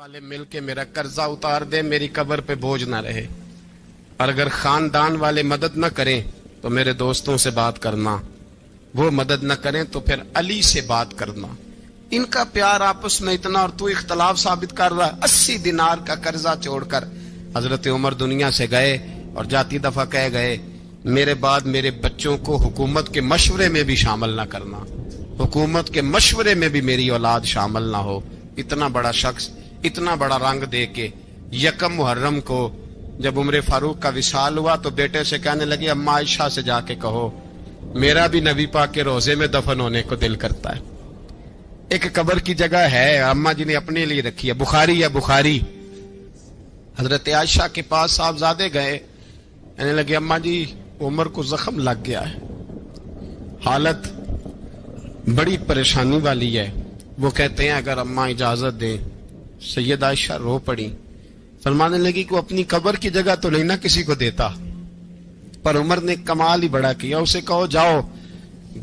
والے مل کے میرا قرضہ اتار دے, میری قبر پہ بوجھ نہ رہے. اور اگر خاندان والے مدد نہ کریں تو میرے دوستوں سے بات کرنا, وہ مدد نہ کریں تو پھر علی سے بات کرنا. ان کا پیار آپس میں اتنا, اور تو اختلاف ثابت کر رہا ہے. 80 دینار کا قرضہ چھوڑ کر حضرت عمر دنیا سے گئے اور جاتی دفعہ کہہ گئے میرے بعد میرے بچوں کو حکومت کے مشورے میں بھی شامل نہ کرنا, حکومت کے مشورے میں بھی میری اولاد شامل نہ ہو. اتنا بڑا شخص اتنا بڑا رنگ دے کے یکم محرم کو جب عمر فاروق کا وصال ہوا تو بیٹے سے کہنے لگے اماں عائشہ سے جا کے کہو میرا بھی نبی پاک کے روزے میں دفن ہونے کو دل کرتا ہے. ایک قبر کی جگہ ہے اماں جی نے اپنے لیے رکھی ہے, بخاری ہے بخاری. حضرت عائشہ کے پاس صاحبزادے گئے, کہنے لگے اماں جی عمر کو زخم لگ گیا ہے, حالت بڑی پریشانی والی ہے. وہ کہتے ہیں اگر اماں اجازت دیں. سید عائشہ رو پڑی, فرمانے لگی کہ اپنی قبر کی جگہ تو نہیں نہ کسی کو دیتا, پر عمر نے کمال ہی بڑا کیا. اسے کہو جاؤ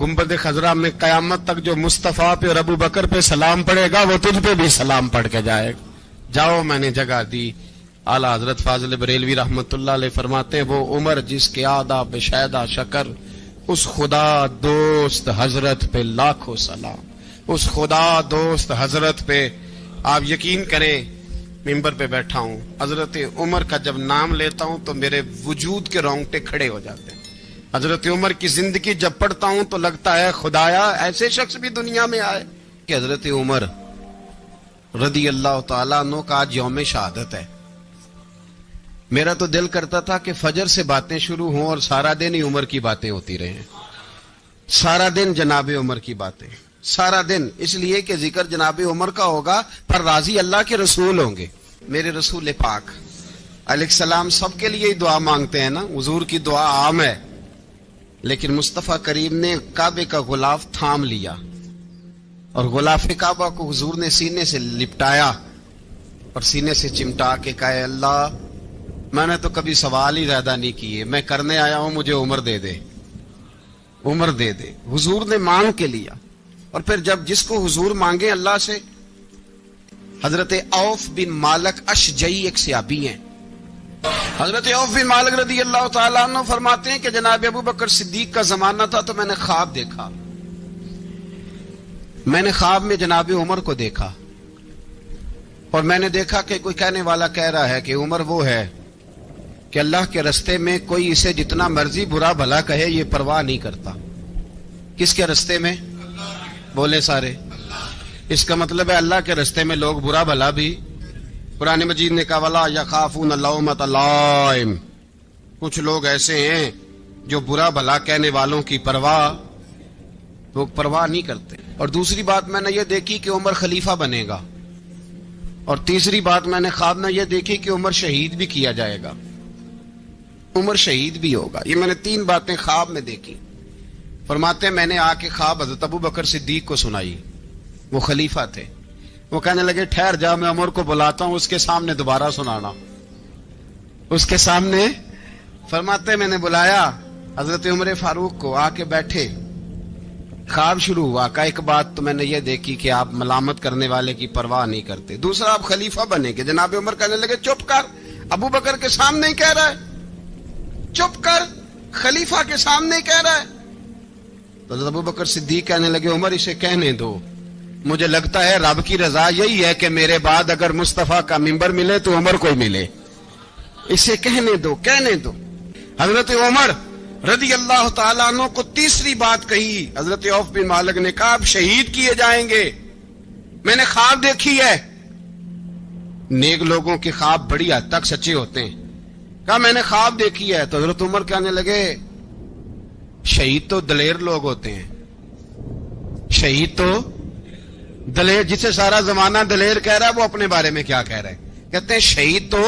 گنبد خضرا میں قیامت تک جو مصطفیٰ پہ اور ابو بکر پہ سلام پڑے گا وہ تجھ پہ بھی سلام پڑھ کے جائے گا. جاؤ میں نے جگہ دی. اعلیٰ حضرت فاضل بریلوی رحمت اللہ علیہ فرماتے ہیں وہ عمر جس کے آداب شیدہ شکر, اس خدا دوست حضرت پہ لاکھوں سلام. اس خدا دوست حضرت پہ آپ یقین کریں ممبر پہ بیٹھا ہوں, حضرت عمر کا جب نام لیتا ہوں تو میرے وجود کے رونگٹے کھڑے ہو جاتے ہیں. حضرت عمر کی زندگی جب پڑھتا ہوں تو لگتا ہے خدایا ایسے شخص بھی دنیا میں آئے. کہ حضرت عمر رضی اللہ تعالیٰ عنہ کا آج یوم شہادت ہے. میرا تو دل کرتا تھا کہ فجر سے باتیں شروع ہوں اور سارا دن ہی عمر کی باتیں ہوتی رہیں, سارا دن جناب عمر کی باتیں, سارا دن. اس لیے کہ ذکر جناب عمر کا ہوگا پر راضی اللہ کے رسول ہوں گے. میرے رسول پاک علیہ السلام سب کے لیے ہی دعا مانگتے ہیں نا, حضور کی دعا عام ہے, لیکن مصطفیٰ کریم نے کعبے کا غلاف تھام لیا اور غلاف کعبہ کو حضور نے سینے سے لپٹایا اور سینے سے چمٹا کے کہا اللہ میں نے تو کبھی سوال ہی زیادہ نہیں کیے, میں کرنے آیا ہوں, مجھے عمر دے دے, عمر دے دے. حضور نے مانگ کے لیا. اور پھر جب جس کو حضور مانگے اللہ سے, حضرت عوف بن مالک اشجعی ایک صحابی ہیں. حضرت عوف بن مالک رضی اللہ تعالیٰ عنہ فرماتے ہیں کہ جناب ابو بکر صدیق کا زمانہ تھا تو میں نے خواب دیکھا. میں نے خواب میں جناب عمر کو دیکھا اور میں نے دیکھا کہ کوئی کہنے والا کہہ رہا ہے کہ عمر وہ ہے کہ اللہ کے رستے میں کوئی اسے جتنا مرضی برا بھلا کہے یہ پرواہ نہیں کرتا. کس کے رستے میں؟ بولے سارے. اس کا مطلب ہے اللہ کے رستے میں لوگ برا بھلا بھی. قرآن مجید نے کہا وَلَا يَخَافُونَ لَوْمَةَ لَائِمٍ, کچھ لوگ ایسے ہیں جو برا بھلا کہنے والوں کی لوگ پرواہ نہیں کرتے. اور دوسری بات میں نے یہ دیکھی کہ عمر خلیفہ بنے گا, اور تیسری بات میں نے خواب میں یہ دیکھی کہ عمر شہید بھی کیا جائے گا, عمر شہید بھی ہوگا. یہ میں نے 3 باتیں خواب میں دیکھی. فرماتے ہیں میں نے آ کے خواب حضرت ابو بکر صدیق کو سنائی, وہ خلیفہ تھے. وہ کہنے لگے ٹھہر جا میں عمر کو بلاتا ہوں, اس کے سامنے دوبارہ سنانا, اس کے سامنے. فرماتے ہیں میں نے بلایا حضرت عمر فاروق کو, آ کے بیٹھے, خواب شروع ہوا. کا ایک بات تو میں نے یہ دیکھی کہ آپ ملامت کرنے والے کی پرواہ نہیں کرتے, دوسرا آپ خلیفہ بنے گے. جناب عمر کہنے لگے چپ کر, ابو بکر کے سامنے ہی کہہ رہا ہے, چپ کر, خلیفہ کے سامنے ہی کہہ رہا ہے. تو حضرت ابو بکر صدیق کہنے لگے عمر اسے کہنے دو, مجھے لگتا ہے رب کی رضا یہی ہے کہ میرے بعد اگر مصطفیٰ کا منبر ملے تو عمر کو ہی ملے, اسے کہنے دو, کہنے دو. حضرت عمر رضی اللہ تعالیٰ عنہ کو تیسری بات کہی. حضرت عوف بن مالک نے کہا آپ شہید کیے جائیں گے, میں نے خواب دیکھی ہے. نیک لوگوں کے خواب بڑی حد تک سچے ہوتے ہیں. کہا میں نے خواب دیکھی ہے. تو حضرت عمر کہنے لگے شہید تو دلیر لوگ ہوتے ہیں, شہید تو دلیر, جسے سارا زمانہ دلیر کہہ رہا ہے وہ اپنے بارے میں کیا کہہ رہے ہیں؟ کہتے ہیں شہید تو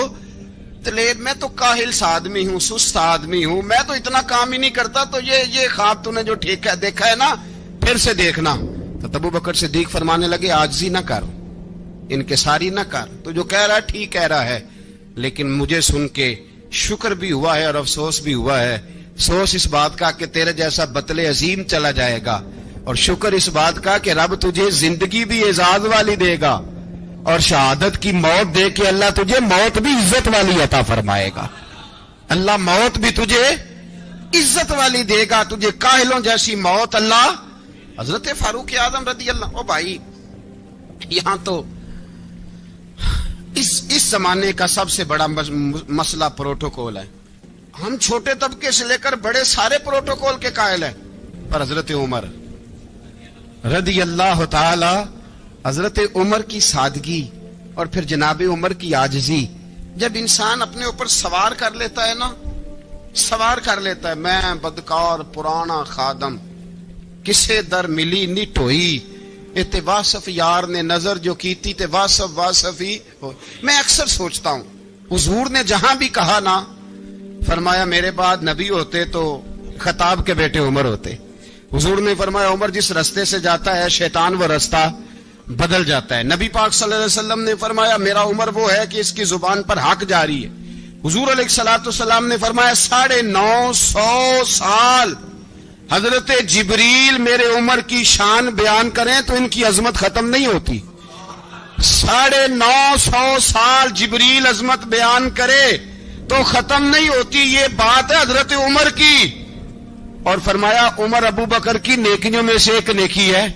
دلیر, میں تو کاہل سا آدمی ہوں, سست آدمی ہوں, میں تو اتنا کام ہی نہیں کرتا, تو یہ خواب تو نے جو دیکھا ہے نا پھر سے دیکھنا. تو ابو بکر صدیق فرمانے لگے عاجزی نہ کر, انکساری نہ کر, تو جو کہہ رہا ہے ٹھیک کہہ رہا ہے, لیکن مجھے سن کے شکر بھی ہوا ہے اور افسوس بھی ہوا ہے. افسوس اس بات کا کہ تیرے جیسا بطل عظیم چلا جائے گا, اور شکر اس بات کا کہ رب تجھے زندگی بھی اعزاز والی دے گا اور شہادت کی موت دے کے اللہ تجھے موت بھی عزت والی عطا فرمائے گا. اللہ موت بھی تجھے عزت والی دے گا, تجھے کاہلوں جیسی موت اللہ. حضرت فاروق اعظم رضی اللہ. او بھائی یہاں تو اس زمانے کا سب سے بڑا مسئلہ پروٹوکول ہے. ہم چھوٹے طبقے سے لے کر بڑے سارے پروٹوکول کے قائل ہیں, پر حضرت عمر رضی اللہ تعالی, حضرت عمر کی سادگی اور پھر جناب عمر کی عاجزی, جب انسان اپنے اوپر سوار کر لیتا ہے نا, سوار کر لیتا ہے, میں بدکار پرانا خادم کسے در ملی نی ٹوئی, تے واصف یار نے نظر جو کی تھی تے واصف ہی ہو. میں اکثر سوچتا ہوں حضور نے جہاں بھی کہا نا, فرمایا میرے بعد نبی ہوتے تو خطاب کے بیٹے عمر ہوتے. حضور نے فرمایا عمر جس رستے سے جاتا ہے شیطان وہ رستہ بدل جاتا ہے. نبی پاک صلی اللہ علیہ وسلم نے فرمایا میرا عمر وہ ہے کہ اس کی زبان پر حق جاری ہے. حضور علیہ الصلوۃ والسلام نے فرمایا 950 سال حضرت جبریل میرے عمر کی شان بیان کریں تو ان کی عظمت ختم نہیں ہوتی. 950 سال جبریل عظمت بیان کرے تو ختم نہیں ہوتی. یہ بات ہے حضرت عمر کی. اور فرمایا عمر ابو بکر کی نیکیوں میں سے ایک نیکی ہے,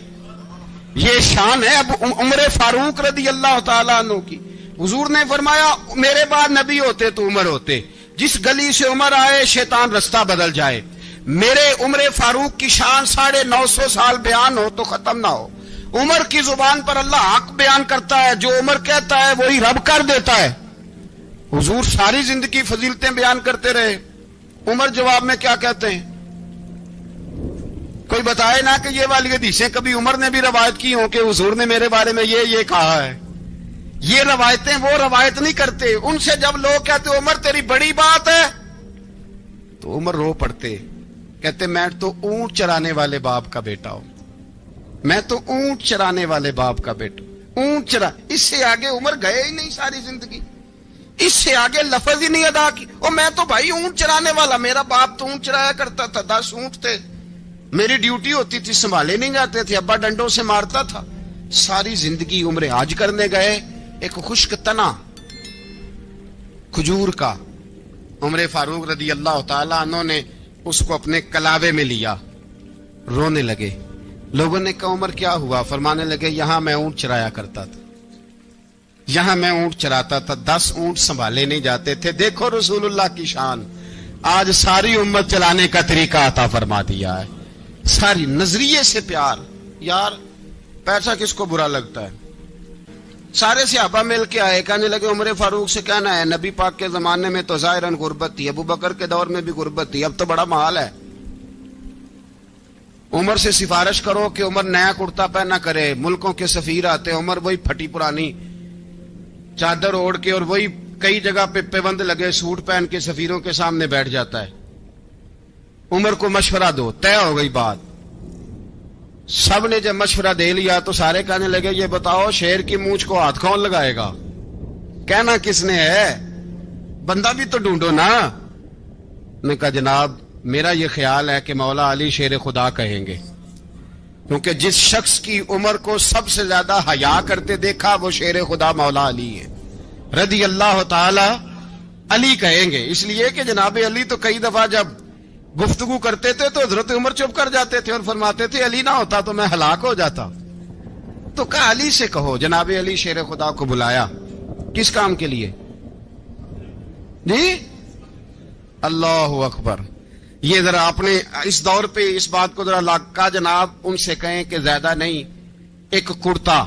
یہ شان ہے اب عمر فاروق رضی اللہ تعالیٰ عنہ کی. حضور نے فرمایا میرے بعد نبی ہوتے تو عمر ہوتے, جس گلی سے عمر آئے شیطان رستہ بدل جائے. میرے عمر فاروق کی شان 950 سال بیان ہو تو ختم نہ ہو. عمر کی زبان پر اللہ حق بیان کرتا ہے, جو عمر کہتا ہے وہی رب کر دیتا ہے. حضور ساری زندگی فضیلتیں بیان کرتے رہے, عمر جواب میں کیا کہتے ہیں؟ کوئی بتائے نا کہ یہ والی حدیثیں کبھی عمر نے بھی روایت کی ہوں کہ حضور نے میرے بارے میں یہ کہا ہے. یہ روایتیں وہ روایت نہیں کرتے. ان سے جب لوگ کہتے عمر تیری بڑی بات ہے تو عمر رو پڑتے, کہتے میں تو اونٹ چرانے والے باپ کا بیٹا ہوں, میں تو اونٹ چرانے والے باپ کا بیٹا. اونٹ چرا, اس سے آگے عمر گئے ہی نہیں ساری زندگی, اس سے آگے لفظ ہی نہیں ادا کی. اور میں تو بھائی اونٹ چرانے والا, میرا باپ تو اونٹ چرایا کرتا تھا, 10 اونٹ تھے, میری ڈیوٹی ہوتی تھی, سنبھالے نہیں جاتے تھے, ابا ڈنڈوں سے مارتا تھا. ساری زندگی عمر حج کرنے گئے, ایک خشک تنا کھجور کا عمر فاروق رضی اللہ تعالیٰ عنہ نے اس کو اپنے کلاوے میں لیا, رونے لگے. لوگوں نے کہا عمر کیا ہوا؟ فرمانے لگے یہاں میں اونٹ چرایا کرتا تھا, یہاں میں اونٹ چراتا تھا, 10 اونٹ سنبھالے نہیں جاتے تھے. دیکھو رسول اللہ کی شان, آج ساری امت چلانے کا طریقہ عطا فرما دیا ہے. ساری نظریے سے پیار. یار پیسہ کس کو برا لگتا ہے؟ سارے صحابہ مل کے آئے, کہنے لگے عمر فاروق سے کہنا ہے نبی پاک کے زمانے میں تو ظاہراً غربت تھی, ابو بکر کے دور میں بھی غربت تھی, اب تو بڑا محال ہے. عمر سے سفارش کرو کہ عمر نیا کرتا پہنا کرے. ملکوں کے سفیر آتے, عمر وہی پھٹی پرانی چادر اوڑھ کے اور وہی کئی جگہ پہ پیوند لگے سوٹ پہن کے سفیروں کے سامنے بیٹھ جاتا ہے. عمر کو مشورہ دو, طے ہو گئی بات. سب نے جب مشورہ دے لیا تو سارے کہنے لگے یہ بتاؤ شیر کی مونچھ کو ہاتھ کون لگائے گا؟ کہنا کس نے ہے؟ بندہ بھی تو ڈھونڈو نا. نے کہا جناب میرا یہ خیال ہے کہ مولا علی شیر خدا کہیں گے, کیونکہ جس شخص کی عمر کو سب سے زیادہ حیا کرتے دیکھا وہ شیر خدا مولا علی ہے رضی اللہ تعالی. علی کہیں گے اس لیے کہ جناب علی تو کئی دفعہ جب گفتگو کرتے تھے تو حضرت عمر چپ کر جاتے تھے اور فرماتے تھے علی نہ ہوتا تو میں ہلاک ہو جاتا. تو کہا علی سے کہو. جناب علی شیر خدا کو بلایا, کس کام کے لیے جی؟ اللہ اکبر. یہ ذرا آپ نے اس دور پہ اس بات کو ذرا لاکا جناب ان سے کہیں کہ زیادہ نہیں, ایک کرتا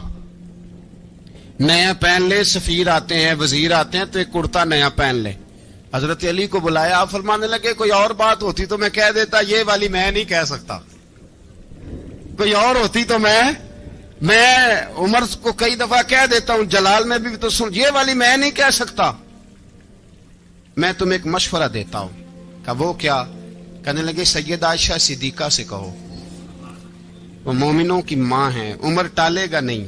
نیا پہن لے. سفیر آتے ہیں, وزیر آتے ہیں تو ایک کرتا نیا پہن لے. حضرت علی کو بلایا, آپ فرمانے لگے کوئی اور بات ہوتی تو میں کہہ دیتا, یہ والی میں نہیں کہہ سکتا. کوئی اور ہوتی تو میں عمر کو کئی دفعہ کہہ دیتا ہوں, جلال میں بھی تو سن, یہ والی میں نہیں کہہ سکتا. میں تمہیں ایک مشورہ دیتا ہوں. کہا وہ کیا؟ کہنے لگے سید عائشہ صدیقہ سے کہو, وہ مومنوں کی ماں ہیں, عمر ٹالے گا نہیں.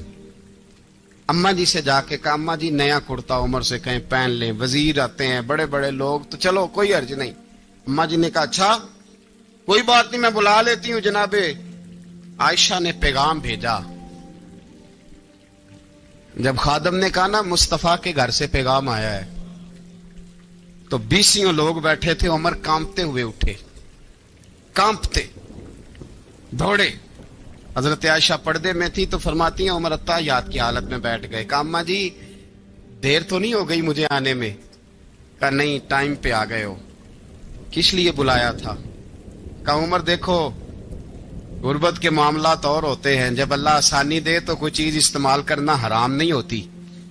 اماں جی سے جا کے کہا اماں جی نیا کرتا عمر سے کہیں پہن لیں. وزیر آتے ہیں, بڑے بڑے لوگ, تو چلو کوئی حرج نہیں. اماں جی نے کہا اچھا کوئی بات نہیں میں بلا لیتی ہوں. جناب عائشہ نے پیغام بھیجا, جب خادم نے کہا نا مصطفیٰ کے گھر سے پیغام آیا ہے، تو 20 لوگ بیٹھے تھے. عمر کانپتے ہوئے اٹھے، کانپتے دوڑے. حضرت عائشہ پردے میں تھی تو فرماتی ہیں عمر اتحیات کی حالت میں بیٹھ گئے. کہا اماں جی دیر تو نہیں ہو گئی مجھے آنے میں؟ کہا نہیں، ٹائم پہ آ گئے ہو. کس لیے بلایا تھا؟ کہا عمر دیکھو غربت کے معاملات اور ہوتے ہیں، جب اللہ آسانی دے تو کوئی چیز استعمال کرنا حرام نہیں ہوتی،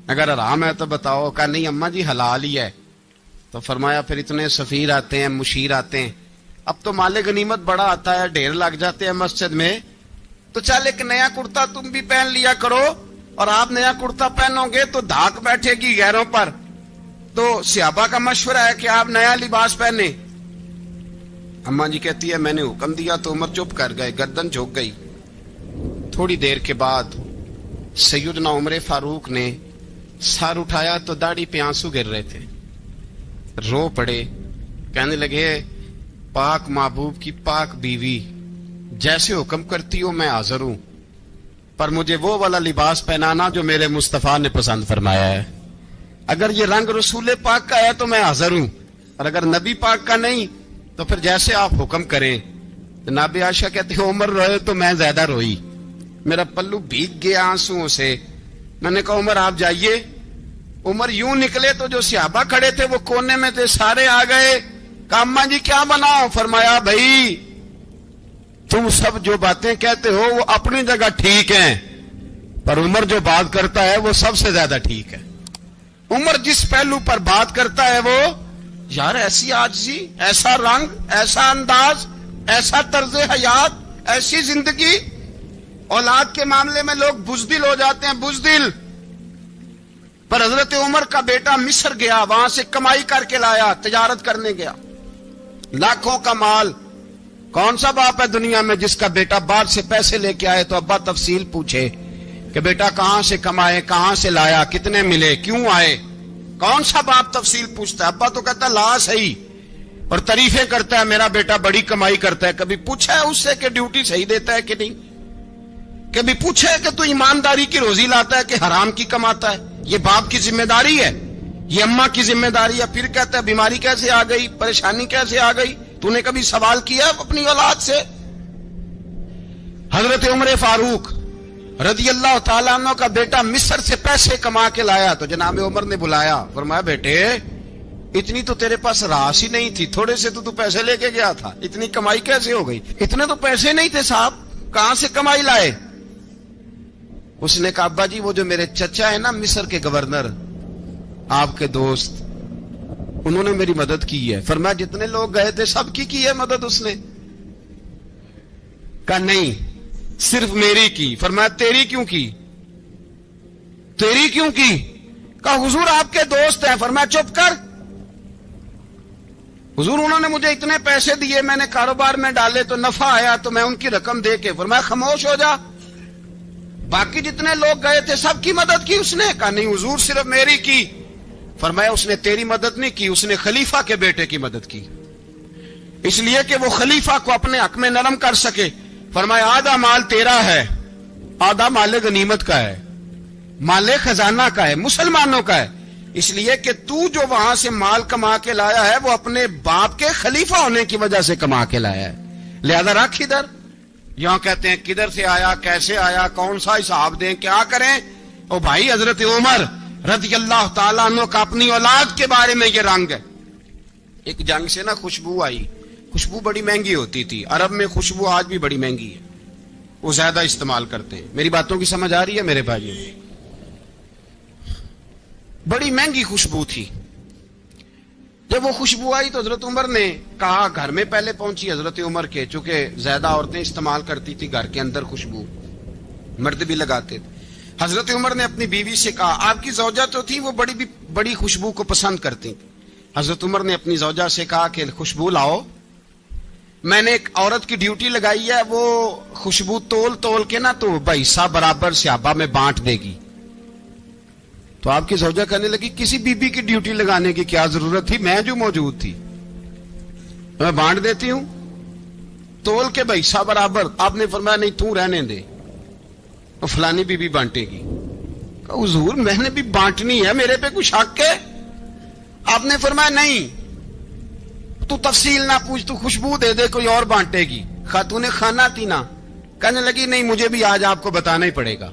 اگر حرام ہے تو بتاؤ. کہا نہیں اماں جی حلال ہی ہے. تو فرمایا پھر اتنے سفیر آتے ہیں، مشیر آتے ہیں، اب تو مال غنیمت بڑا آتا ہے، ڈھیر لگ جاتے ہیں مسجد میں، تو چل ایک نیا کرتا تم بھی پہن لیا کرو، اور آپ نیا کرتا پہنو گے تو دھاک بیٹھے گی غیروں پر. تو صحابہ کا مشورہ ہے کہ آپ نیا لباس پہنے. اماں جی کہتی ہے میں نے حکم دیا تو عمر چپ کر گئے، گردن جھک گئی. تھوڑی دیر کے بعد سیدنا عمر فاروق نے سر اٹھایا تو داڑھی پہ آنسو گر رہے تھے، رو پڑے. کہنے لگے پاک محبوب کی پاک بیوی، جیسے حکم کرتی ہو میں حاضر ہوں، پر مجھے وہ والا لباس پہنانا جو میرے مصطفیٰ نے پسند فرمایا ہے. اگر یہ رنگ رسول پاک کا ہے تو میں حاضر ہوں، اور اگر نبی پاک کا نہیں تو پھر جیسے آپ حکم کریں. جناب عائشہ کہتے ہیں عمر روئے تو میں زیادہ روئی، میرا پلو بھیگ گیا آنسوؤں سے. میں نے کہا عمر آپ جائیے. عمر یوں نکلے تو جو صحابہ کھڑے تھے وہ کونے میں تھے، سارے آ گئے. کہا اماں جی کیا بناؤ؟ فرمایا بھائی تم سب جو باتیں کہتے ہو وہ اپنی جگہ ٹھیک ہیں، پر عمر جو بات کرتا ہے وہ سب سے زیادہ ٹھیک ہے. عمر جس پہلو پر بات کرتا ہے وہ، یار ایسی عاجزی، ایسا رنگ، ایسا انداز، ایسا طرز حیات، ایسی زندگی. اولاد کے معاملے میں لوگ بزدل ہو جاتے ہیں، بزدل. پر حضرت عمر کا بیٹا مصر گیا، وہاں سے کمائی کر کے لایا، تجارت کرنے گیا، لاکھوں کا مال. کون سا باپ ہے دنیا میں جس کا بیٹا باہر سے پیسے لے کے آئے تو ابا تفصیل پوچھے کہ بیٹا کہاں سے کمائے، کہاں سے لایا، کتنے ملے، کیوں آئے؟ کون سا باپ تفصیل پوچھتا ہے؟ ابا تو کہتا ہے لا صحیح، اور تعریفیں کرتا ہے میرا بیٹا بڑی کمائی کرتا ہے. کبھی پوچھا ہے اس سے کہ ڈیوٹی صحیح دیتا ہے کہ نہیں؟ کبھی پوچھا ہے کہ تو ایمانداری کی روزی لاتا ہے کہ حرام کی کماتا ہے؟ یہ باپ کی ذمہ داری ہے، یہ اماں کی ذمہ داری ہے. پھر کہتا ہے بیماری کیسے آ گئی، پریشانی کیسے آ گئی؟ تو نے کبھی سوال کیا اپنی اولاد سے؟ حضرت عمر فاروق رضی اللہ تعالیٰ عنہ کا بیٹا مصر سے پیسے کما کے لایا تو جناب عمر نے بلایا، فرمایا بیٹے اتنی تو تیرے پاس راس ہی نہیں تھی، تھوڑے سے تو پیسے لے کے گیا تھا، اتنی کمائی کیسے ہو گئی؟ اتنے تو پیسے نہیں تھے صاحب، کہاں سے کمائی لائے؟ اس نے کہا ابا جی وہ جو میرے چچا ہے نا مصر کے گورنر، آپ کے دوست، انہوں نے میری مدد کی ہے. فرمایا جتنے لوگ گئے تھے سب کی ہے مدد اس نے؟ کہا نہیں صرف میری کی. فرمایا تیری کیوں کی؟ تیری کیوں کی؟ کہا حضور آپ کے دوست ہیں. فرمایا چپ کر، حضور انہوں نے مجھے اتنے پیسے دیے، میں نے کاروبار میں ڈالے تو نفع آیا تو میں ان کی رقم دے کے. فرمایا خاموش ہو جا، باقی جتنے لوگ گئے تھے سب کی مدد کی اس نے؟ کہا نہیں حضور صرف میری کی. فرمایا اس نے تیری مدد نہیں کی، اس نے خلیفہ کے بیٹے کی مدد کی، اس لیے کہ وہ خلیفہ کو اپنے حق میں نرم کر سکے. فرمایا آدھا مال تیرا ہے، آدھا مال غنیمت کا ہے، مال خزانہ کا ہے، مسلمانوں کا ہے، اس لیے کہ تو جو وہاں سے مال کما کے لایا ہے وہ اپنے باپ کے خلیفہ ہونے کی وجہ سے کما کے لایا ہے، لہذا رکھ ادھر. یہاں کہتے ہیں کدھر سے آیا، کیسے آیا، کون سا حساب دیں، کیا کریں؟ او بھائی حضرت عمر رضی اللہ تعالیٰ عنہ کا اپنی اولاد کے بارے میں یہ رنگ ہے. ایک جنگ سے نا خوشبو آئی، خوشبو بڑی مہنگی ہوتی تھی، عرب میں خوشبو آج بھی بڑی مہنگی ہے، وہ زیادہ استعمال کرتے ہیں. میری باتوں کی سمجھ آ رہی ہے میرے بھائیوں؟ بڑی مہنگی خوشبو تھی. جب وہ خوشبو آئی تو حضرت عمر نے کہا، گھر میں پہلے پہنچی حضرت عمر کے، چونکہ زیادہ عورتیں استعمال کرتی تھی گھر کے اندر خوشبو، مرد بھی لگاتے تھے. حضرت عمر نے اپنی بیوی سے کہا، آپ کی زوجہ تو تھی وہ بڑی خوشبو کو پسند کرتی تھی. حضرت عمر نے اپنی زوجہ سے کہا کہ خوشبو لاؤ، میں نے ایک عورت کی ڈیوٹی لگائی ہے، وہ خوشبو تول کے نا تو حصہ برابر صحابہ میں بانٹ دے گی. تو آپ کی زوجہ کہنے لگی کسی بی بی کی ڈیوٹی لگانے کی کیا ضرورت تھی، میں جو موجود تھی میں بانٹ دیتی ہوں تول کے حصہ برابر. آپ نے فرمایا نہیں تو رہنے دے، فلانی بی بی بانٹے گی. کہا حضور میں نے بھی بانٹنی ہے, میرے پہ کچھ حق ہے؟ آپ نے فرمایا نہیں, تو تفصیل نہ پوچھ, تو خوشبو دے دے, کوئی اور بانٹے گی. خاتون خانہ تھی نا, کہنے لگی نہیں مجھے بھی آج آپ کو بتانا ہی پڑے گا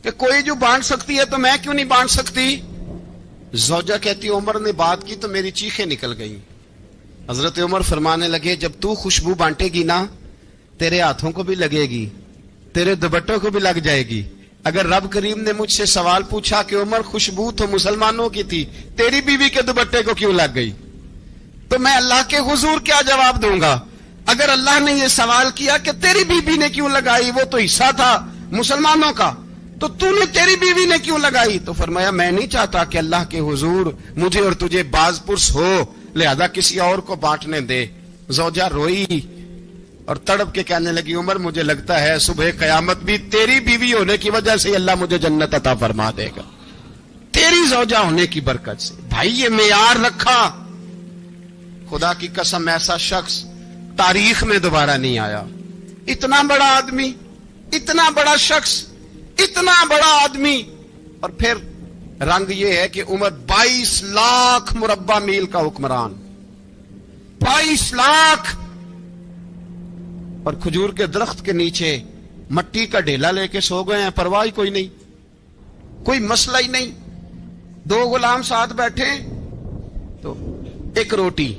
کہ کوئی جو بانٹ سکتی ہے تو میں کیوں نہیں بانٹ سکتی. زوجہ کہتی عمر نے بات کی تو میری چیخیں نکل گئی. حضرت عمر فرمانے لگے جب تو خوشبو بانٹے گی نا, تیرے ہاتھوں کو بھی لگے گی, تیرے دوپٹوں کو بھی لگ جائے گی. اگر رب کریم نے مجھ سے سوال پوچھا کہ عمر خوشبو تو مسلمانوں کی تھی, تیری بیوی کے دوپٹے کو کیوں لگ گئی, تو میں اللہ کے حضور کیا جواب دوں گا؟ اگر اللہ نے یہ سوال کیا کہ تیری بیوی نے کیوں لگائی, وہ تو حصہ تھا مسلمانوں کا, تو نے تیری بیوی نے کیوں لگائی؟ تو فرمایا میں نہیں چاہتا کہ اللہ کے حضور مجھے اور تجھے باز پرس ہو, لہذا کسی اور کو بانٹنے دے. زوجہ روئی اور تڑپ کے کہنے لگی عمر مجھے لگتا ہے صبح قیامت بھی تیری بیوی ہونے کی وجہ سے اللہ مجھے جنت عطا فرما دے گا, تیری زوجہ ہونے کی برکت سے. بھائی یہ معیار رکھا, خدا کی قسم ایسا شخص تاریخ میں دوبارہ نہیں آیا. اتنا بڑا آدمی, اتنا بڑا شخص, اتنا بڑا آدمی, اور پھر رنگ یہ ہے کہ عمر 22 لاکھ مربع میل کا حکمران, 22 لاکھ, اور کھجور کے درخت کے نیچے مٹی کا ڈھیلا لے کے سو گئے ہیں, پرواہ کوئی نہیں, کوئی مسئلہ ہی نہیں. 2 غلام ساتھ بیٹھے تو ایک روٹی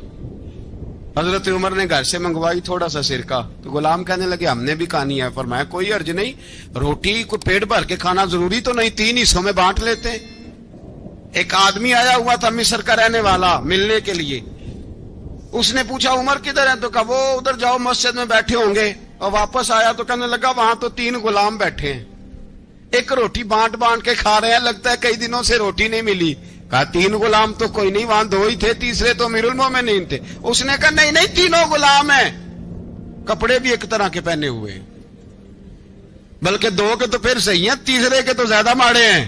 حضرت عمر نے گھر سے منگوائی, تھوڑا سا سرکہ, تو غلام کہنے لگے ہم نے بھی کھانی ہے. فرمایا کوئی حرج نہیں, روٹی کو پیٹ بھر کے کھانا ضروری تو نہیں, 3 حصوں میں بانٹ لیتے. ایک آدمی آیا ہوا تھا مصر کا رہنے والا ملنے کے لیے, اس نے پوچھا عمر کدھر ہے, تو کہا وہ ادھر جاؤ مسجد میں بیٹھے ہوں گے. اور واپس آیا تو کہنے لگا وہاں تو 3 غلام بیٹھے ہیں, ایک روٹی بانٹ بانٹ کے کھا رہے ہیں, لگتا ہے کئی دنوں سے روٹی نہیں ملی. کہا 3 غلام تو کوئی نہیں, وہاں 2 ہی تھے, تیسرے تو امیر المومنین تھے. اس نے کہا نہیں نہیں 3 غلام ہیں, کپڑے بھی ایک طرح کے پہنے ہوئے, بلکہ 2 کے تو پھر صحیح ہیں, تیسرے کے تو زیادہ ماڑے ہیں.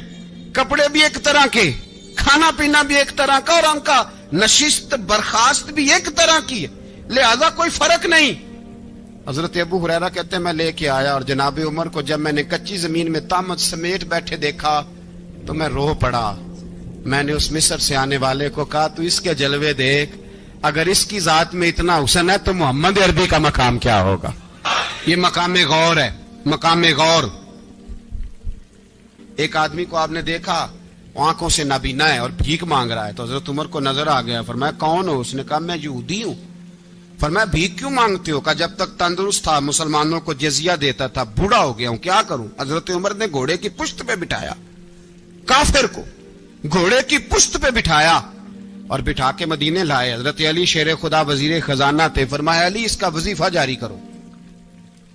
کپڑے بھی ایک طرح کے, کھانا پینا بھی ایک طرح کا, اور ان کا نشست برخاست بھی ایک طرح کی ہے, لہذا کوئی فرق نہیں. حضرت ابو ہریرہ کہتے ہیں میں لے کے آیا, اور جناب عمر کو جب میں نے کچی زمین میں تامت سمیٹ بیٹھے دیکھا تو میں رو پڑا. میں نے اس مصر سے آنے والے کو کہا تو اس کے جلوے دیکھ, اگر اس کی ذات میں اتنا حسن ہے تو محمد عربی کا مقام کیا ہوگا. یہ مقام غور ہے, مقام غور. ایک آدمی کو آپ نے دیکھا آنکھوں سے نابینا ہے اور بھیک مانگ رہا ہے, تو حضرت عمر کو نظر آ گیا. فرمایا کون ہو؟ اس نے کہا میں یہودی ہوں. فرمایا بھیک کیوں مانگتے ہو؟ کہا جب تک تندرست تھا مسلمانوں کو جزیہ دیتا تھا, بوڑھا ہو گیا ہوں کیا کروں. حضرت عمر نے گھوڑے کی پشت پہ بٹھایا, کافر کو گھوڑے کی پشت پہ بٹھایا اور بٹھا کے مدینے لائے. حضرت علی شیر خدا وزیر خزانہ تھے. فرمایا علی اس کا وظیفہ جاری کرو.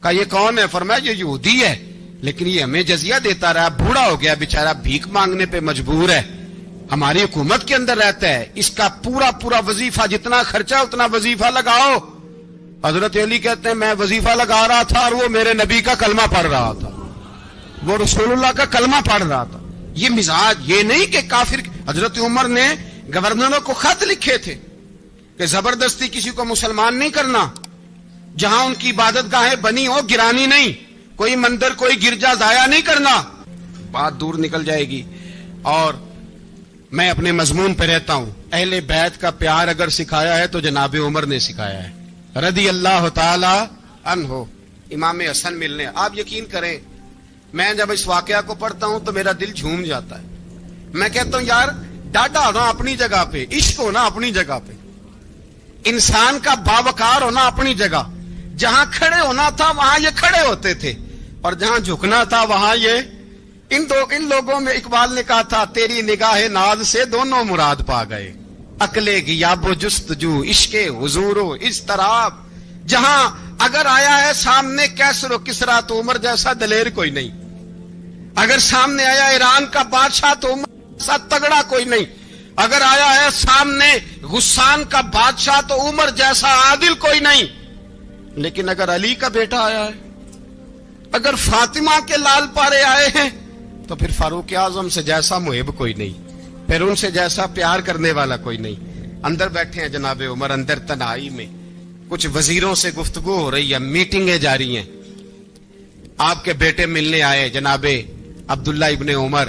کہا یہ کون ہے؟ فرمایا یہ یہودی ہے, لیکن یہ ہمیں جزیہ دیتا رہا, بوڑھا ہو گیا بیچارہ, بھیک مانگنے پہ مجبور ہے, ہماری حکومت کے اندر رہتا ہے, اس کا پورا وظیفہ جتنا خرچہ اتنا وظیفہ لگاؤ. حضرت علی کہتے ہیں میں وظیفہ لگا رہا تھا اور وہ میرے نبی کا کلمہ پڑھ رہا تھا, وہ رسول اللہ کا کلمہ پڑھ رہا تھا. یہ مزاج, یہ نہیں کہ کافر. حضرت عمر نے گورنروں کو خط لکھے تھے کہ زبردستی کسی کو مسلمان نہیں کرنا, جہاں ان کی عبادت گاہیں بنی ہو گرانی نہیں, کوئی مندر کوئی گرجا ضائع نہیں کرنا. بات دور نکل جائے گی. اور میں اپنے مضمون پہ رہتا ہوں, اہل بیت کا پیار اگر سکھایا ہے تو جناب عمر نے سکھایا ہے رضی اللہ تعالی عنہ. امام حسن ملنے, آپ یقین کریں میں جب اس واقعہ کو پڑھتا ہوں تو میرا دل جھوم جاتا ہے. میں کہتا ہوں یار ڈاڈا ہونا اپنی جگہ پہ, عشق ہونا اپنی جگہ پہ, انسان کا باوقار ہونا اپنی جگہ. جہاں کھڑے ہونا تھا وہاں یہ کھڑے ہوتے تھے, اور جہاں جھکنا تھا وہاں یہ. ان لوگوں میں اقبال نے کہا تھا تیری نگاہ ناز سے دونوں مراد پا گئے, عقلِ غیاب و جستجو عشق حضور و اضطراب. جہاں اگر آیا ہے سامنے کیسر و کسرا تو عمر جیسا دلیر کوئی نہیں, اگر سامنے آیا ایران کا بادشاہ تو عمر جیسا تگڑا کوئی نہیں, اگر آیا ہے سامنے غسان کا بادشاہ تو عمر جیسا عادل کوئی نہیں. لیکن اگر علی کا بیٹا آیا ہے, اگر فاطمہ کے لال پارے آئے ہیں, تو پھر فاروق اعظم سے جیسا محب کوئی نہیں, پھر ان سے جیسا پیار کرنے والا کوئی نہیں. اندر بیٹھے ہیں جناب عمر, اندر تنہائی میں کچھ وزیروں سے گفتگو ہو رہی ہے, میٹنگیں جاری ہیں. آپ کے بیٹے ملنے آئے جناب عبداللہ ابن عمر,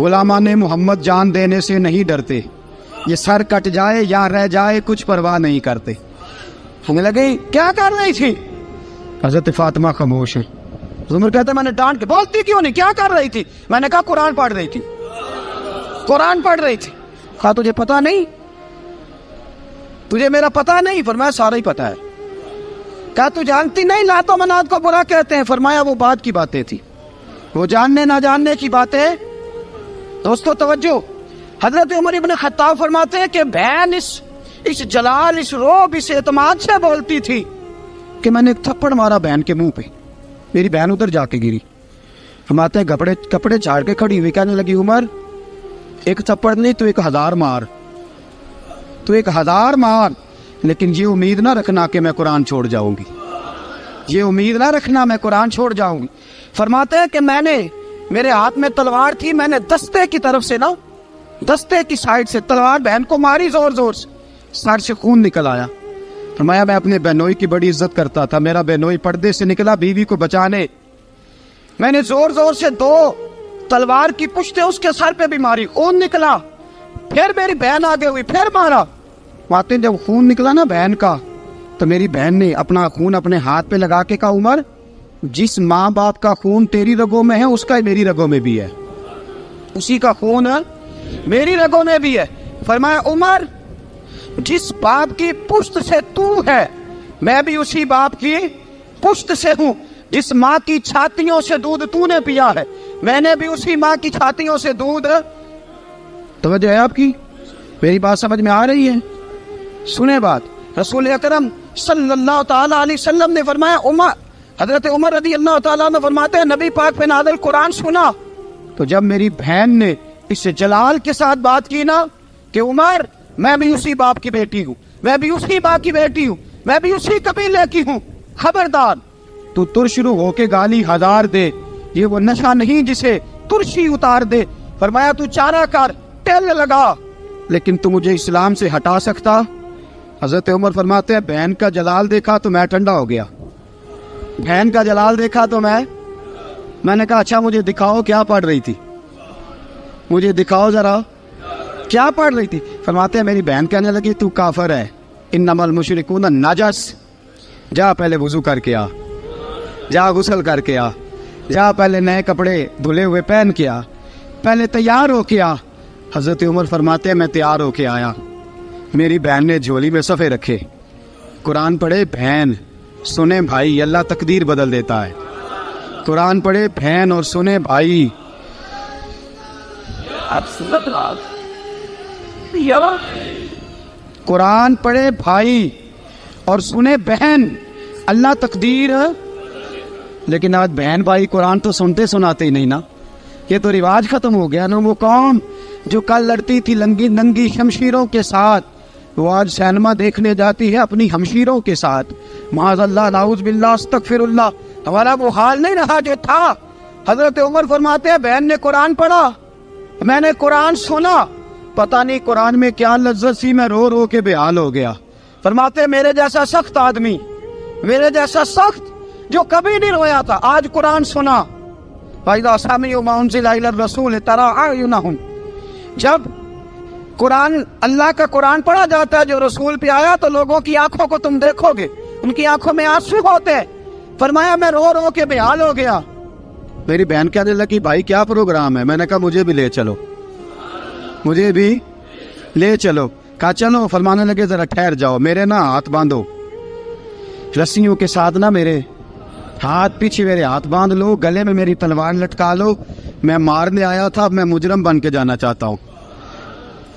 غلامان محمد جان دینے سے نہیں ڈرتے، یہ سر کٹ جائے یا رہ جائے کچھ پرواہ نہیں کرتے۔ ہمیں لگے کیا کر رہی تھی؟ حضرت فاطمہ خاموش ہیں۔ عمر کہتے میں نے ڈانٹ کے، بولتی کیوں نہیں، کیا کر رہی تھی؟ میں نے کہا قرآن پڑھ رہی تھی، قرآن پڑھ رہی تھی۔ کہا تجھے پتا نہیں، تجھے میرا پتا نہیں؟ فرمایا سارا ہی پتا ہے۔ کہا تو جانتی نہیں لات و منات کو برا کہتے ہیں؟ فرمایا وہ بات کی باتیں تھی، وہ جاننے نہ جاننے کی باتیں۔ دوستو توجہ، حضرت عمر ابن خطاب فرماتے ہیں کہ بہن اس جلال، اس روب، اس اعتماد سے بولتی تھی کہ میں نے ایک تھپڑ مارا بہن کے منہ پہ، میری بہن ادھر جا کے گری۔ فرماتے ہیں کپڑے جھاڑ کے کھڑی ہوئی کہنے لگی عمر ایک تھپڑ نہیں تو 1000 مار، تو 1000 مار، لیکن یہ امید نہ رکھنا کہ میں قرآن چھوڑ جاؤں گی، یہ امید نہ رکھنا میں قرآن چھوڑ جاؤں گی۔ فرماتے ہیں کہ میرے ہاتھ میں تلوار تھی، میں نے دستے کی طرف سے دستے کی سائڈ سے تلوار بہن کو ماری زور زور سے، سر سے خون نکل آیا۔ فرمایا میں اپنے بہنوئی کی بڑی عزت کرتا تھا، میرا بہنوئی پردے سے نکلا بیوی کو بچانے، میں نے زور زور سے 2 تلوار کی پشتیں اس کے سر پہ بھی ماری، خون نکلا، پھر میری بہن آگے ہوئی، پھر مارا۔ ماتے جب خون نکلا نا بہن کا، تو میری بہن نے اپنا خون اپنے ہاتھ پہ لگا کے کہا عمر جس ماں باپ کا خون تیری رگوں میں ہے اس کا میری رگوں میں بھی ہے، اسی کا خون میری رگوں میں بھی ہے۔ فرمایا عمر جس باپ کی پشت سے تو ہے میں بھی اسی باپ کی پشت سے ہوں، جس ماں کی چھاتیوں سے دودھ تو نے پیا ہے میں نے بھی اسی ماں کی چھاتیوں سے دودھ۔ توجہ ہے آپ کی؟ میری بات سمجھ میں آ رہی ہے؟ سنیں بات، رسول اکرم صلی اللہ تعالی علیہ وسلم نے فرمایا، حضرت عمر رضی اللہ تعالیٰ عنہ فرماتے ہیں نبی پاک پہ نازل قرآن سنا تو جب میری بہن نے اس جلال کے ساتھ بات کی نا کہ عمر میں بھی اسی باپ کی بیٹی ہوں، میں بھی اسی باپ کی بیٹی ہوں، میں بھی اسی قبیلے کی ہوں، خبردار تو ترشرو ہو کے گالی 1000 دے، یہ وہ نشہ نہیں جسے ترشی اتار دے۔ فرمایا تو چارہ کر، ٹیل لگا، لیکن تو مجھے اسلام سے ہٹا سکتا؟ حضرت عمر فرماتے ہیں بہن کا جلال دیکھا تو میں ٹھنڈا ہو گیا، بہن کا جلال دیکھا تو میں نے کہا اچھا مجھے دکھاؤ کیا پڑھ رہی تھی، مجھے دکھاؤ ذرا کیا پڑھ رہی تھی۔ فرماتے ہیں میری بہن کہنے لگی تو کافر ہے، انما المشرکون نجس، جا پہلے وضو کر کے آ، جا غسل کر کے آ، جا پہلے نئے کپڑے دھلے ہوئے پہن کے آ، پہلے تیار ہو کے آ۔ حضرت عمر فرماتے ہیں میں تیار ہو کے آیا، میری بہن نے جھولی میں صفحے رکھے، قرآن پڑھے بہن، سنیں بھائی اللہ تقدیر بدل دیتا ہے، قرآن پڑھے بہن اور سنیں بھائی، قرآن پڑھے بھائی اور سنے بہن، اللہ تقدیر۔ لیکن آج بہن بھائی قرآن تو سنتے سناتے ہی نہیں نا، یہ تو رواج ختم ہو گیا نا۔ وہ قوم جو کل لڑتی تھی ننگی شمشیروں کے ساتھ، وہ آج سینما دیکھنے جاتی ہے اپنی ہمشیروں کے ساتھ، معاذ اللہ، نعوذ باللہ، استغفر اللہ۔ ہمارا وہ حال نہیں رہا جو تھا۔ حضرت عمر فرماتے ہیں بہن نے قرآن پڑھا، میں نے قرآن سنا، پتہ نہیں قرآن میں کیا لذت سی، میں رو رو کے بے حال ہو گیا۔ فرماتے ہیں میرے جیسا سخت آدمی، میرے جیسا سخت جو کبھی نہیں رویا تھا، آج قرآن سنا۔ فَإِذَا سَمِعُوا مَا أُنزِلَ إِلَى الرَّسُولِ تَرَىٰ أَعْيُنَهُمْ، جب قرآن، اللہ کا قرآن پڑھا جاتا ہے جو رسول پہ آیا، تو لوگوں کی آنکھوں کو تم دیکھو گے، ان کی آنکھوں میں آنسو ہوتے ہیں۔ فرمایا میں رو رو کے بے حال ہو گیا۔ میری بہن کہنے لگی بھائی کیا پروگرام ہے؟ میں نے کہا مجھے بھی لے چلو، مجھے بھی لے چلو۔ کہا چلو۔ فرمانے لگے ذرا ٹھہر جاؤ، میرے نا ہاتھ باندھو، رسیوں کے ساتھ نا میرے ہاتھ، پیچھے میرے ہاتھ باندھ لو، گلے میں میری تلوار لٹکا لو، میں مارنے آیا تھا، اب میں مجرم بن کے جانا چاہتا ہوں،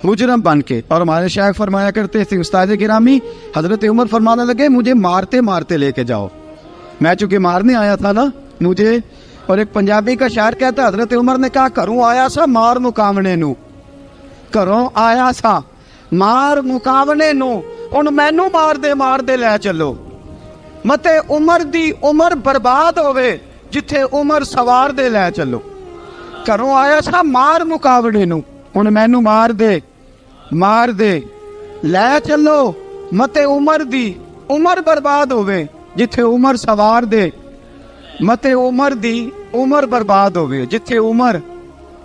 مجرم بن کے۔ اور ہمارے شیخ فرمایا کرتے تھے استاد گرامی، حضرت عمر فرمانے لگے مجھے مارتے مارتے لے کے جاؤ، میں چونکہ مارنے آیا تھا نا مجھے۔ اور ایک پنجابی کا شاعر کہتا ہے حضرت عمر نے کہا گھروں آیا سا مار مکاونے نو، گھروں آیا سا مار مکاونے نو، ان مینو مار دے لے چلو، متے عمر دی عمر برباد ہوئے جتھے عمر سوار دے لے چلو۔ گھروں آیا سا مار مکاونے نو، ان مینو مار دے لے چلو، متے عمر دی عمر برباد ہوئے جتھے عمر سوار دے، متے عمر دی عمر برباد ہوئے جتھے عمر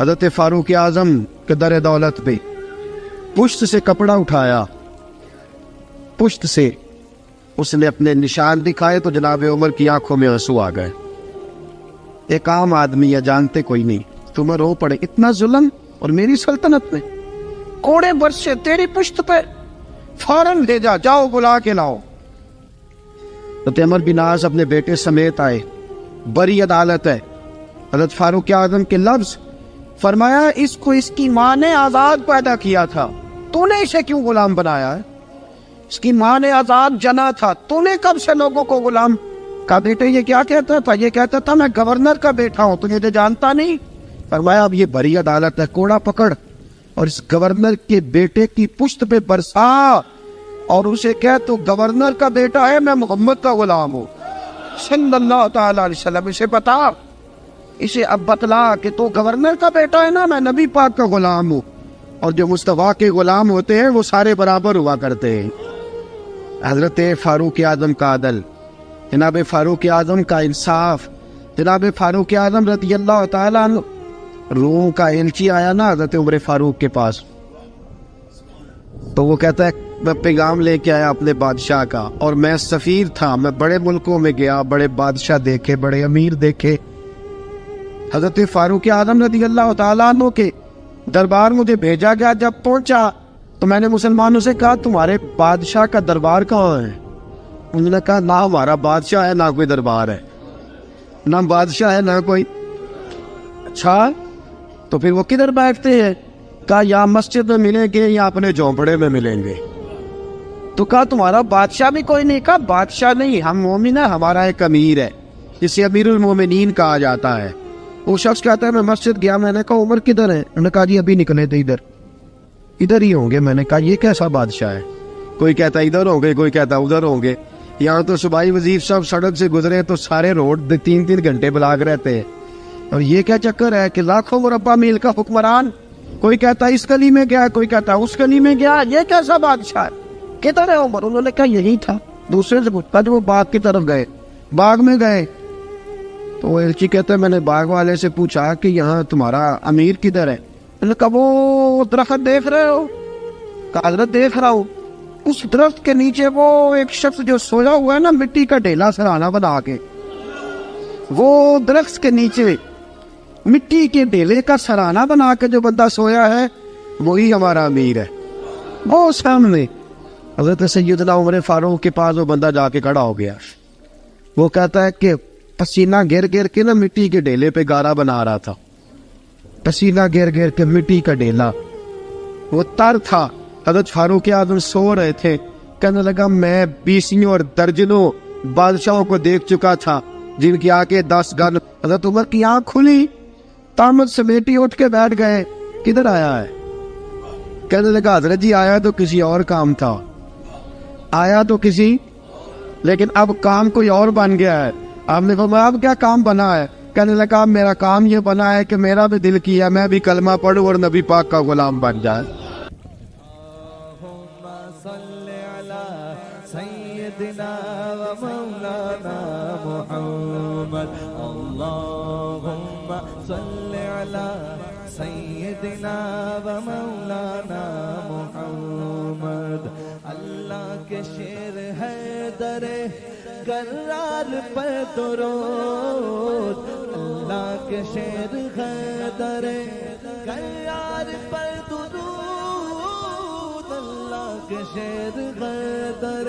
حضرت فاروق اعظم کے در دولت پہ پشت سے کپڑا اٹھایا، پشت سے اس نے اپنے نشان دکھائے تو جناب عمر کی آنکھوں میں آنسو آ گئے. ایک عام آدمی ہے، جانتے کوئی نہیں، تمہیں رو پڑے اتنا ظلم اور میری سلطنت میں، کوڑے برسے تیری پشت پہ، فوراً بھیجا، جاؤ بلا کے لاؤ. حضرت عمر بن عاص اپنے بیٹے سمیت آئے، بڑی عدالت ہے. حضرت فاروق اعظم کے لفظ، فرمایا اس کو اس کی ماں نے آزاد پیدا کیا تھا، تو نے اسے کیوں غلام بنایا ہے؟ اس کی ماں نے آزاد جنا تھا، تو نے کب سے لوگوں کو غلام؟ کہا بیٹے یہ کیا کہتا تھا؟ یہ کہتا تھا میں گورنر کا بیٹا ہوں، تجھے تو جانتا نہیں. فرمایا اب یہ بڑی عدالت ہے، کوڑا پکڑ اور اس گورنر کے بیٹے کی پشت پہ برسا اور اسے کہہ تو گورنر کا بیٹا ہے، میں محمد کا غلام ہوں صلی اللہ تعالی علیہ وسلم. اسے بتا، اسے اب بتلا کہ تو گورنر کا بیٹا ہے نا، میں نبی پاک کا غلام ہوں، اور جو مصطفیٰ کے غلام ہوتے ہیں وہ سارے برابر ہوا کرتے ہیں. حضرت فاروق اعظم کا عدل، جناب فاروق اعظم کا انصاف، جناب فاروق اعظم رضی اللہ تعالیٰ عنہ. روم کا ایلچی آیا نا حضرت عمر فاروق کے پاس، تو وہ کہتا ہے میں پیغام لے کے آیا اپنے بادشاہ کا، اور میں سفیر تھا، میں بڑے ملکوں میں گیا، بڑے بادشاہ دیکھے، بڑے امیر دیکھے. حضرت فاروق اعظم رضی اللہ تعالیٰ عنہ کے دربار مجھے بھیجا گیا. جب پہنچا تو میں نے مسلمانوں سے کہا تمہارے بادشاہ کا دربار کہاں ہے؟ انہوں نے کہا نہ ہمارا بادشاہ ہے، نہ کوئی دربار ہے، نہ بادشاہ ہے، نہ کوئی. اچھا تو پھر وہ کدھر بیٹھتے ہیں؟ کہا یا مسجد میں ملیں گے یا اپنے جھونپڑے میں ملیں گے. تو کہا تمہارا بادشاہ بھی کوئی نہیں؟ کہا بادشاہ نہیں، ہم مومن ہیں، ہمارا ایک امیر ہے جسے امیر المومنین کہا جاتا ہے. وہ شخص کہتا ہے میں مسجد گیا، میں نے کہا عمر کدھر ہے؟ انہوں نے کہا جی ابھی نکلے تھے ادھر ہی ہوں گے. میں نے کہا یہ کیسا بادشاہ ہے؟ کوئی کہتا ادھر ہوں گے، کوئی کہتا ادھر ہوں گے. یہاں تو صوبائی وزیر صاحب سڑک سے گزرے تو سارے روڈ 3 گھنٹے بلاک رہتے ہیں، اور یہ کیا چکر ہے کہ لاکھوں مربع میل کا حکمران، کوئی کہتا اس گلی میں گیا، کوئی کہتا اس گلی میں گیا، یہ کیسا بادشاہ ہے؟ کدھر ہے عمر؟ انہوں نے کہا یہی تھا. دوسرے سے پوچھتا جو وہ باغ کی طرف گئے، باغ میں گئے تو وہ ایلچی کہتا ہے میں نے باغ والے سے پوچھا کہ یہاں تمہارا امیر کدھر ہے؟ انہوں نے کہا وہ درخت دیکھ رہے ہو؟ کہا حضرت دیکھ رہا ہوں. اس درخت کے نیچے وہ ایک شخص جو سویا ہوا ہے نا، مٹی کا ڈھیلا سرہانہ بنا کے، وہ درخت کے نیچے مٹی کے ڈھیلے کا سرہانہ بنا کے جو بندہ سویا ہے وہی ہمارا امیر ہے. وہ سامنے حضرت سیدنا عمر فاروق کے پاس وہ بندہ جا کے کھڑا ہو گیا. وہ کہتا ہے کہ پسینہ گر گر کے نا مٹی کے ڈھیلے پہ گارا بنا رہا تھا، پسینہ گر گر کے مٹی کا ڈھیلا، وہ تر تھا. حضرت فاروق اعظم سو رہے تھے. کہنے لگا میں 20 اور درجنوں بادشاہوں کو دیکھ چکا تھا جن کی آنکھیں 10 گن. حضرت عمر کی آنکھ کھلی، تامت سمیٹی اٹھ کے بیٹھ گئے. کدھر آیا ہے؟ کہنے لگا حضرت جی آیا تو کسی اور کام تھا، آیا تو کسی، لیکن اب کام کوئی اور بن گیا ہے. آپ نے فرمایا اب کیا کام بنا ہے؟ کہنے لگا میرا کام یہ بنا ہے کہ میرا بھی دل کیا میں بھی کلمہ پڑھوں اور نبی پاک کا غلام بن جائے. سيدنا ومولانا محمد اللهم صل على سيدنا ومولانا محمد. اللہ کے شیر ہے در کرار پر درود، اللہ کے شیر ہے در کرار پر درود، اللہ کے شیر ہے در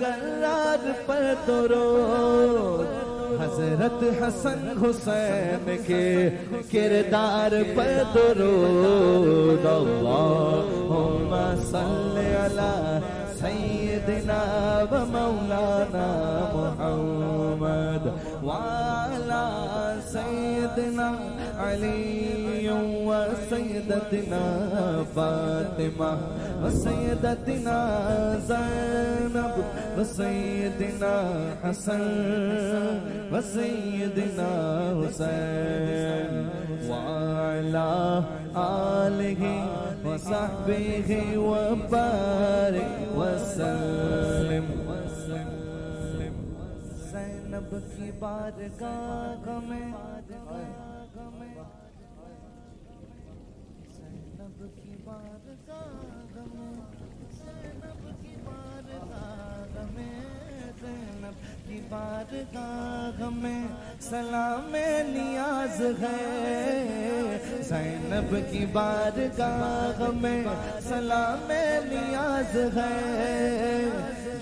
کرار پر درود. حضرت حسن حسین کے کردار پر درود. اللہم صل علی سیدنا و مولانا محمد وعلی سیدنا علی و سیدتنا فاطمہ و سیدتنا زینب و سیدنا حسن و سیدنا حسین وعلی آلہ و صحبہ و بارک وسلم. زینب کی بارگاہ میں بارگاہ میں سلام نیاز ہے، زینب کی بارگاہ میں سلام نیاز ہے،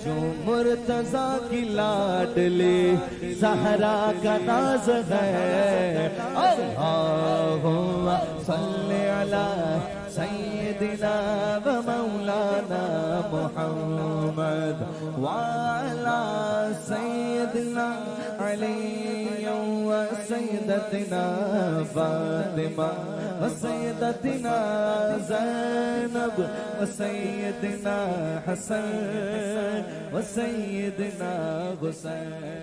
جو مرتضیٰ کی لاڈلی زہرا کا ناز ہے۔ اللہم صلی علی سیدنا و مولانا محمد وعلی سیدنا علی و سیدتنا فاطمہ و سیدتنا زینب و سیدنا حسن و سیدنا حسین۔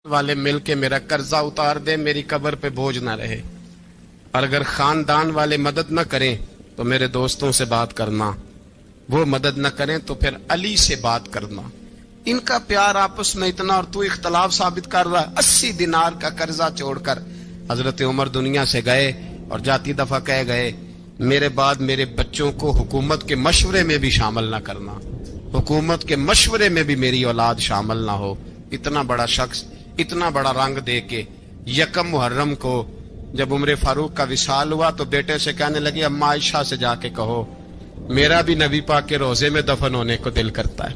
والے مل کے میرا قرضہ اتار دے، میری قبر پہ بوجھ نہ رہے، اور اگر خاندان والے مدد نہ کریں تو میرے دوستوں سے بات کرنا، وہ مدد نہ کریں تو پھر علی سے بات کرنا۔ ان کا پیار آپس میں اتنا، اور تو اختلاف ثابت کر رہا ہے۔ 80 دینار کا قرضہ چھوڑ کر حضرت عمر دنیا سے گئے اور جاتی دفعہ کہہ گئے میرے بعد میرے بچوں کو حکومت کے مشورے میں بھی شامل نہ کرنا، حکومت کے مشورے میں بھی میری اولاد شامل نہ ہو۔ اتنا بڑا شخص اتنا بڑا رنگ دے کے یکم محرم کو جب عمر فاروق کا وصال ہوا تو بیٹے سے کہنے لگے اماں عائشہ سے جا کے کہو میرا بھی نبی پاک کے روزے میں دفن ہونے کو دل کرتا ہے۔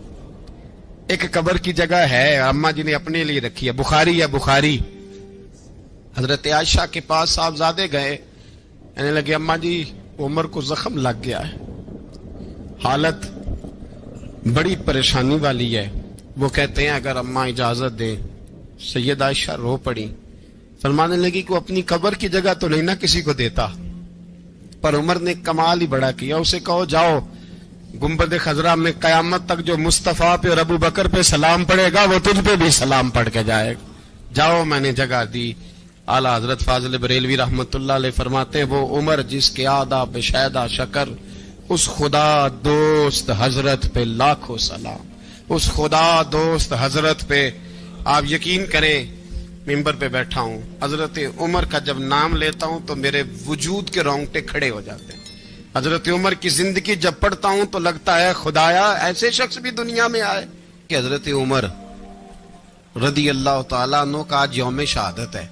ایک قبر کی جگہ ہے اماں جی نے اپنے لیے رکھی ہے، بخاری ہے بخاری۔ حضرت عائشہ کے پاس صاحبزادے گئے، کہنے لگے اماں جی عمر کو زخم لگ گیا ہے، حالت بڑی پریشانی والی ہے۔ وہ کہتے ہیں اگر اماں اجازت دیں۔ سید عائشہ رو پڑی، فرمانے لگی کہ وہ اپنی قبر کی جگہ تو نہیں نہ کسی کو دیتا، پر عمر نے کمال ہی بڑا کیا، اسے کہو جاؤ گنبد خضرا میں قیامت تک جو مصطفیٰ پہ اور ابو بکر پہ سلام پڑے گا وہ تجھ پہ بھی سلام پڑھ کے جائے گا، جاؤ میں نے جگہ دی۔ اعلیٰ حضرت فاضل بریلوی رحمت اللہ علیہ فرماتے ہیں وہ عمر جس کے آداب بشیدہ شکر، اس خدا دوست حضرت پہ لاکھوں سلام، اس خدا دوست حضرت پہ۔ آپ یقین کریں ممبر پہ بیٹھا ہوں، حضرت عمر کا جب نام لیتا ہوں تو میرے وجود کے رونگٹے کھڑے ہو جاتے ہیں۔ حضرت عمر کی زندگی جب پڑھتا ہوں تو لگتا ہے خدایا ایسے شخص بھی دنیا میں آئے کہ حضرت عمر رضی اللہ تعالیٰ عنہ کا آج یوم شہادت ہے۔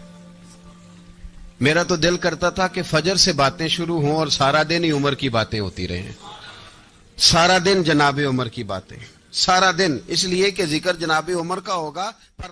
میرا تو دل کرتا تھا کہ فجر سے باتیں شروع ہوں اور سارا دن ہی عمر کی باتیں ہوتی رہیں، سارا دن جناب عمر کی باتیں، سارا دن، اس لیے کہ ذکر جناب عمر کا ہوگا پر